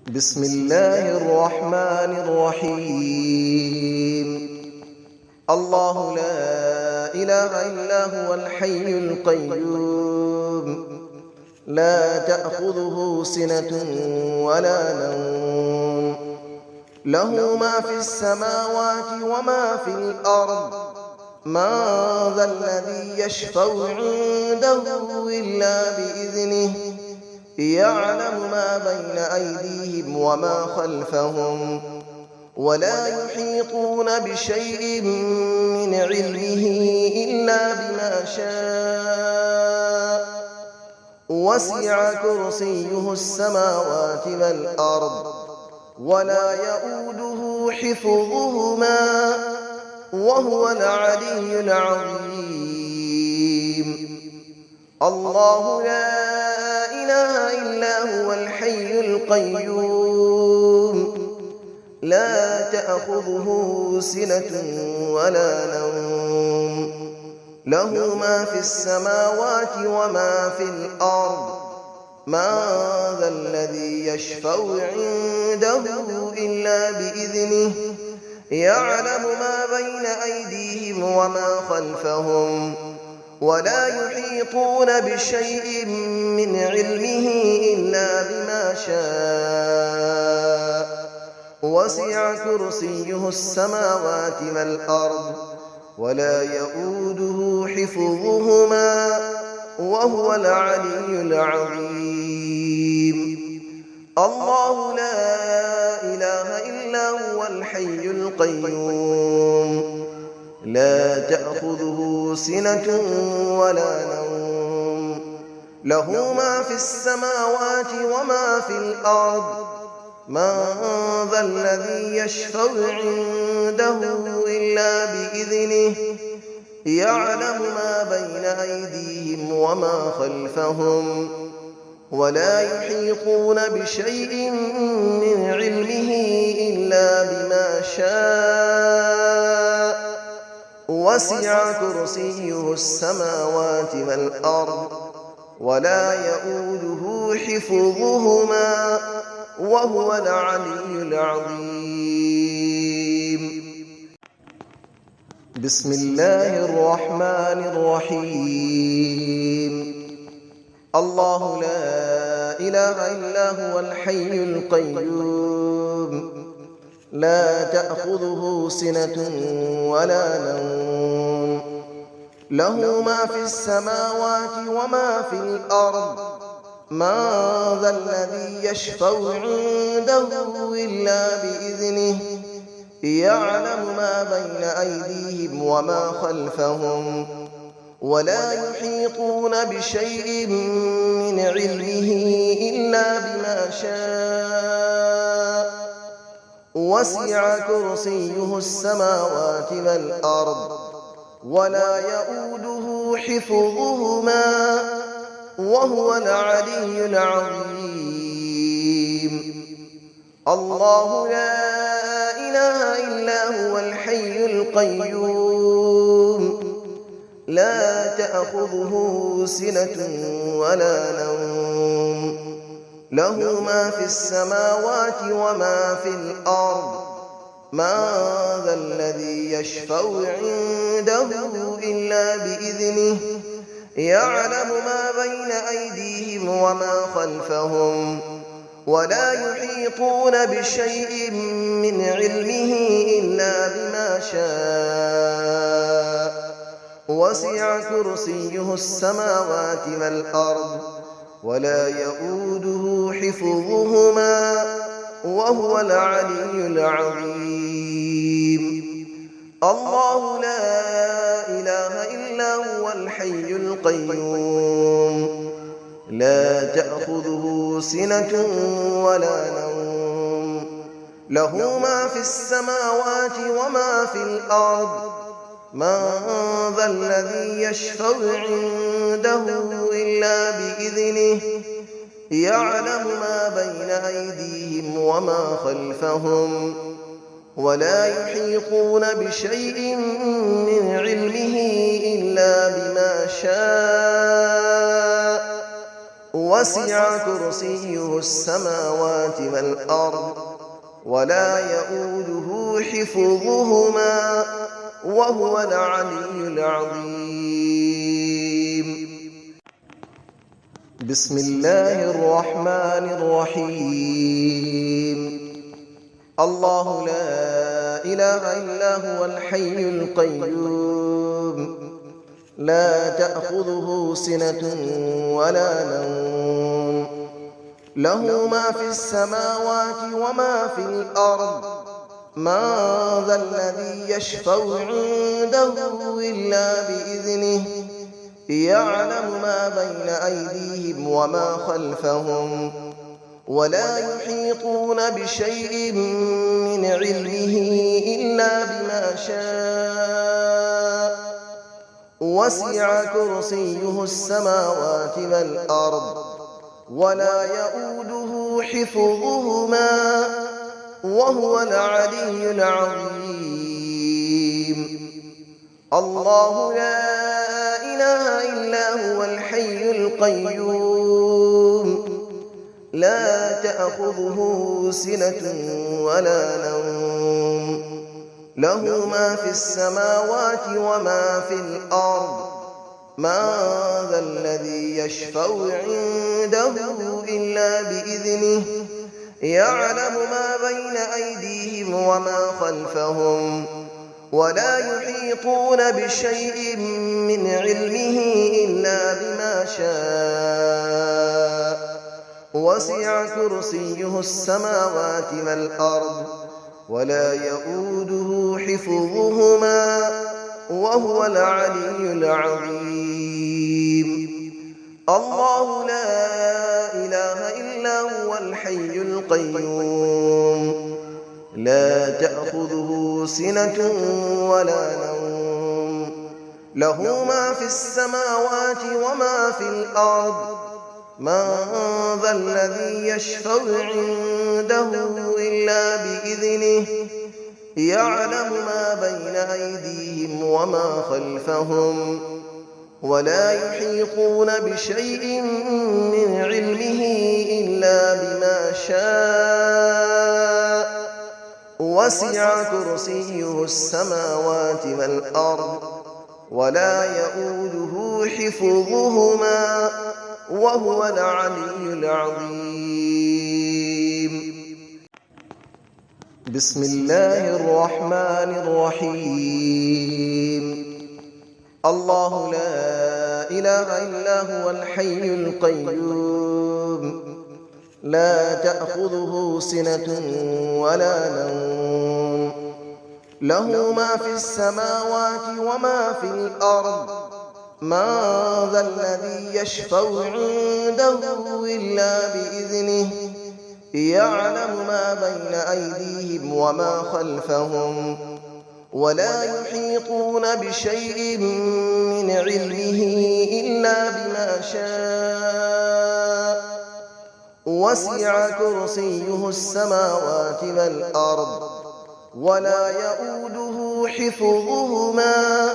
بسم الله الرحمن الرحيم. الله لا إله إلا هو الحي القيوم، لا تأخذه سنة ولا نوم، له ما في السماوات وما في الأرض. من ذا الذي يشفع عنده إلا بإذنه، يعلم ما بين أيديهم وما خلفهم، ولا يحيطون بشيء من علمه إلا بما شاء. وسع كرسيه السماوات والأرض، ولا يؤوده حفظهما، وهو العلي العظيم. الله لا إله إلا هو الحي القيوم، لا تأخذه سنة ولا نوم، له ما في السماوات وما في الأرض. من ذا الذي يشفع عنده إلا بإذنه، يعلم ما بين أيديهم وما خلفهم، ولا يحيطون بشيء من علمه إلا بما شاء. وسع كرسيه السماوات والأرض، ولا يؤوده حفظهما، وهو العلي العظيم. الله لا إله إلا هو الحي القيوم، لا تأخذه سنة ولا نوم، له ما في السماوات وما في الأرض. من ذا الذي يشفع عنده إلا بإذنه، يعلم ما بين أيديهم وما خلفهم، ولا يحيطون بشيء من علمه إلا بما شاء. وسع كرسيه السماوات والأرض، ولا يؤوده حفظهما، وهو العلي العظيم. بسم الله الرحمن الرحيم. الله لا إله إلا هو الحي القيوم، لا تأخذه سنة ولا نوم، له ما في السماوات وما في الأرض. من ذا الذي يشفع عنده إلا بإذنه، يعلم ما بين أيديهم وما خلفهم، ولا يحيطون بشيء من علمه إلا بما شاء. وسع كرسيه السماوات والأرض، ولا يؤوده حفظهما، وهو العلي العظيم. الله لا إله إلا هو الحي القيوم، لا تأخذه سنة ولا نوم، له ما في السماوات وما في الأرض. من ذا الذي يشفع عنده إلا بإذنه، يعلم ما بين أيديهم وما خلفهم، ولا يحيطون بشيء من علمه إلا بما شاء. وسع كرسيه السماوات والأرض، ولا يؤوده حفظهما، وهو العلي العظيم. الله لا إله إلا هو الحي القيوم، لا تأخذه سنة ولا نوم، له ما في السماوات وما في الأرض. من ذا الذي يشفع عنده إلا بإذنه، يعلم ما بين أيديهم وما خلفهم، ولا يحيطون بشيء من علمه إلا بما شاء. وسع كرسيه السماوات والأرض ولا يؤوده حفظهما وهو العلي العظيم. بسم الله الرحمن الرحيم. الله لا إله إلا هو الحي القيوم لا تأخذه سنة ولا نوم له ما في السماوات وما في الأرض من ذا الذي يشفع عنده إلا بإذنه يعلم ما بين أيديهم وما خلفهم ولا يحيطون بشيء من علمه إلا بما شاء وسع كرسيه السماوات والأرض ولا يؤوده حفظهما وهو العلي العظيم. الله لا إله إلا هو الحي القيوم لا تأخذه سنة ولا نوم له ما في السماوات وما في الأرض من ذا الذي يشفع عنده إلا بإذنه يعلم ما بين أيديهم وما خلفهم ولا يحيطون بشيء من علمه إلا بما شاء وسع كرسيه السماوات والأرض ولا يؤوده حفظهما وهو العلي العظيم. الله لا إله إلا هو الحي القيوم لا تأخذه سنة ولا نوم له ما في السماوات وما في الأرض من ذا الذي يشفع عنده إلا بإذنه يعلم ما بين أيديهم وما خلفهم ولا يحيطون بشيء من علمه إلا بما شاء وسع كرسيه السماوات والأرض ولا يؤوده حفظهما وهو العلي العظيم. بسم الله الرحمن الرحيم. الله لا إله إلا هو الحي القيوم لا تأخذه سنة ولا نوم له ما في السماوات وما في الأرض من ذا الذي يشفع عنده إلا بإذنه يعلم ما بين أيديهم وما خلفهم ولا يحيطون بشيء من علمه إلا بما شاء وسع كرسيه السماوات والأرض ولا يؤوده حفظهما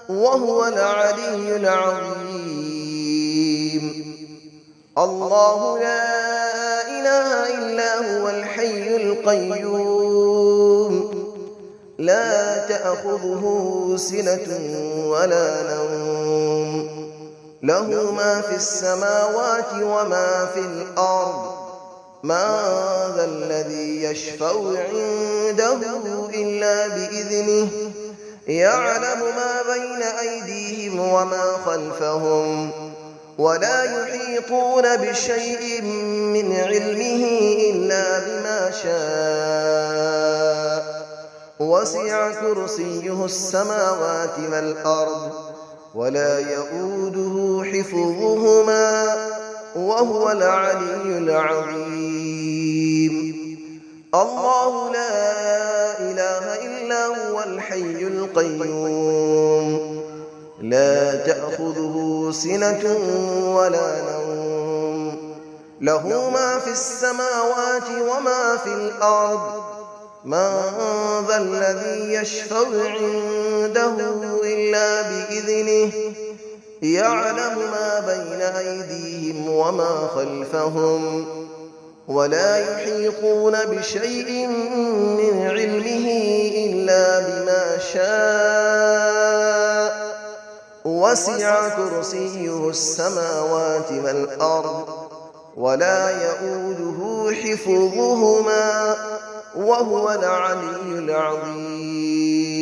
وهو العلي العظيم. الله لا إله إلا هو الحي القيوم لا تأخذه سنة ولا نوم له ما في السماوات وما في الأرض من ذا الذي يشفع عنده إلا بإذنه يعلم ما بين أيديهم وما خلفهم ولا يحيطون بشيء من علمه إلا بما شاء وسع كرسيه السماوات والأرض ولا يؤوده حفظهما وهو العلي العظيم. الله لا إله إلا هو الحي القيوم لا تأخذه سنة ولا نوم له ما في السماوات وما في الأرض من ذا الذي يشفع عنده إلا بإذنه يعلم ما بين أيديهم وما خلفهم ولا يحيطون بشيء من علمه إلا بما شاء وسع كرسيه السماوات والأرض ولا يئوده حفظهما وهو العلي العظيم